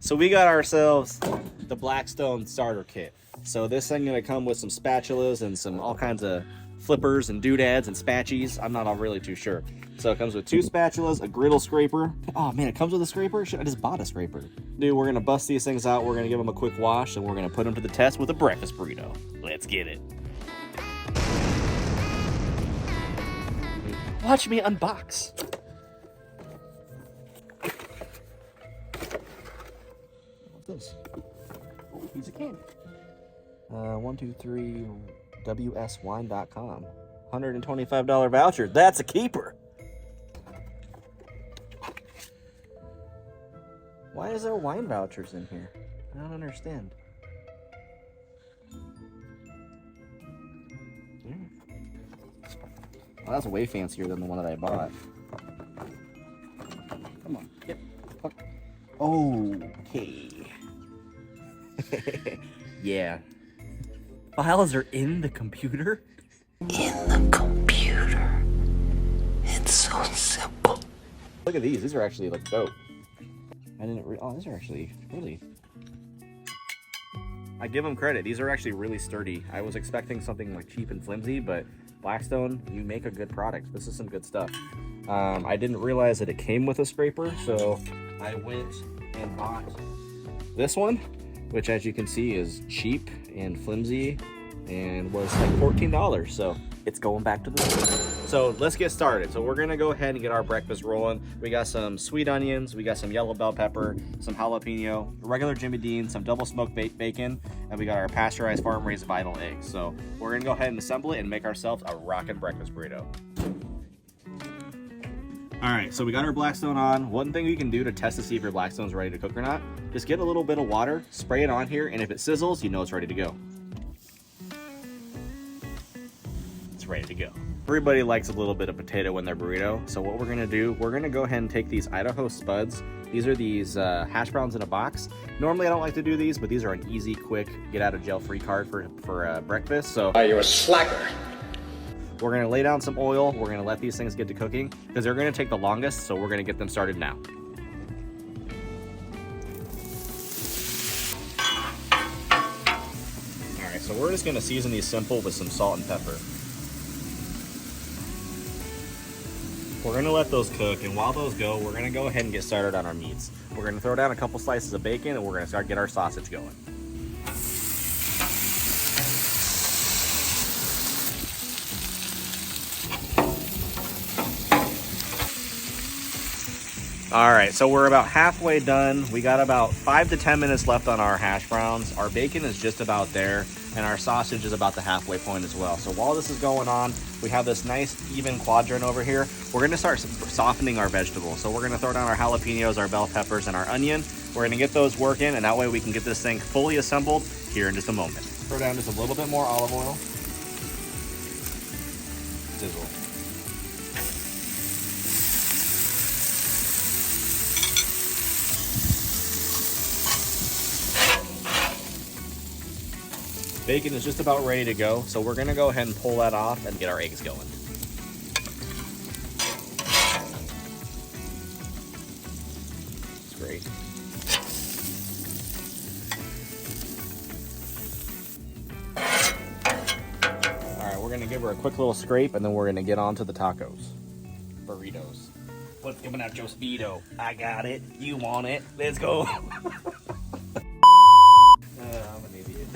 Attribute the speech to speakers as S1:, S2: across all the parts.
S1: So we got ourselves the Blackstone starter kit. So this thing gonna come with some spatulas and some all kinds of flippers and doodads and spatchies. I'm not all really too sure. So it comes with 2 spatulas, a griddle scraper. Oh man, it comes with a scraper? I just bought a scraper. Dude, we're gonna bust these things out. We're gonna give them a quick wash and we're gonna put them to the test with a breakfast burrito. Let's get it. Watch me unbox. What's this? Oh, piece of candy. 123 WSWine.com. $125 voucher. That's a keeper. Why is there wine vouchers in here? I don't understand. Well, that's way fancier than the one that I bought. Come on, get fuck. Okay. Yeah. Files are in the computer?
S2: In the computer. It's so simple.
S1: Look at these. These are actually like dope. Oh, these are actually really. I give them credit. These are actually really sturdy. I was expecting something like cheap and flimsy, but Blackstone, you make a good product. This is some good stuff. I didn't realize that it came with a scraper, so I went and bought this one, which as you can see is cheap and flimsy and was like $14. So it's going back to the store. So let's get started. So we're gonna go ahead and get our breakfast rolling. We got some sweet onions, we got some yellow bell pepper, some jalapeno, regular Jimmy Dean, some double smoked bacon, and we got our pasteurized farm-raised vital eggs. So we're gonna go ahead and assemble it and make ourselves a rockin' breakfast burrito. All right, so we got our Blackstone on. One thing you can do to test to see if your Blackstone's ready to cook or not, just get a little bit of water, spray it on here, and if it sizzles, you know it's ready to go. It's ready to go. Everybody likes a little bit of potato in their burrito, so what we're gonna do, we're gonna go ahead and take these Idaho Spuds. These are these hash browns in a box. Normally I don't like to do these, but these are an easy, quick, get out of jail free card for breakfast. So
S3: you're a slacker.
S1: We're gonna lay down some oil. We're gonna let these things get to cooking because they're gonna take the longest, so we're gonna get them started now. All right, so we're just gonna season these simple with some salt and pepper. We're gonna let those cook, and while those go, we're gonna go ahead and get started on our meats. We're gonna throw down a couple slices of bacon, and we're gonna start get our sausage going. All right, so we're about halfway done. We got about 5 to 10 minutes left on our hash browns. Our bacon is just about there, and our sausage is about the halfway point as well. So while this is going on, we have this nice even quadrant over here. We're gonna start softening our vegetables. So we're gonna throw down our jalapenos, our bell peppers, and our onion. We're gonna get those working, and that way we can get this thing fully assembled here in just a moment. Throw down just a little bit more olive oil. Sizzle. Bacon is just about ready to go, so we're gonna go ahead and pull that off and get our eggs going. It's great. All right, we're gonna give her a quick little scrape and then we're gonna get on to the tacos. Burritos. What's coming out your speedo? I got it. You want it. Let's go. I'm an idiot.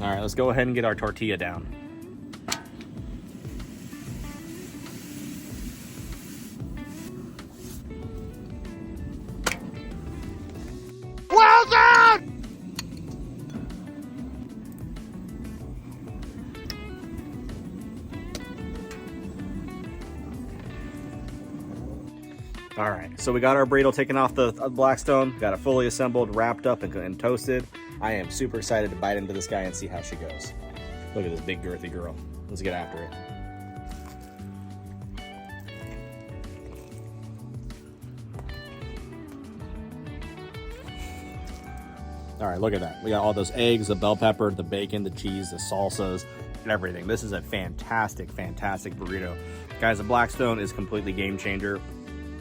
S1: All right, let's go ahead and get our tortilla down.
S3: Well done!
S1: All right, so we got our burrito taken off the Blackstone, got it fully assembled, wrapped up, and toasted. I am super excited to bite into this guy and see how she goes. Look at this big girthy girl. Let's get after it. All right, look at that. We got all those eggs, the bell pepper, the bacon, the cheese, the salsas, and everything. This is a fantastic, fantastic burrito. Guys, the Blackstone is completely game changer.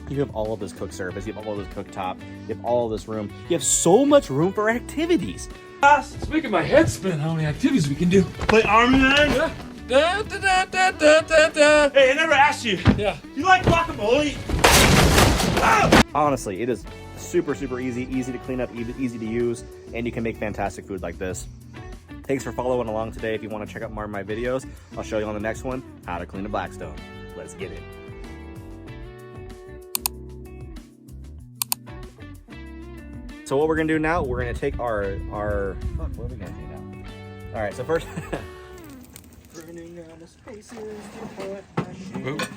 S1: You have all of this cook surface, you have all of this cooktop, you have all of this room. You have so much room for activities.
S4: It's making my head spin how many activities we can do.
S5: Play Army Man?
S4: Yeah. Da, da, da, da, da, da, da.
S5: Hey, I never asked you.
S4: Yeah.
S5: You like guacamole?
S1: Honestly, it is super, super easy to clean up, easy to use, and you can make fantastic food like this. Thanks for following along today. If you want to check out more of my videos, I'll show you on the next one how to clean a Blackstone. Let's get it. So what we're gonna do now, we're gonna take our fuck, what are we gonna do now? All right, so first, burning out the spaces to put my shoes.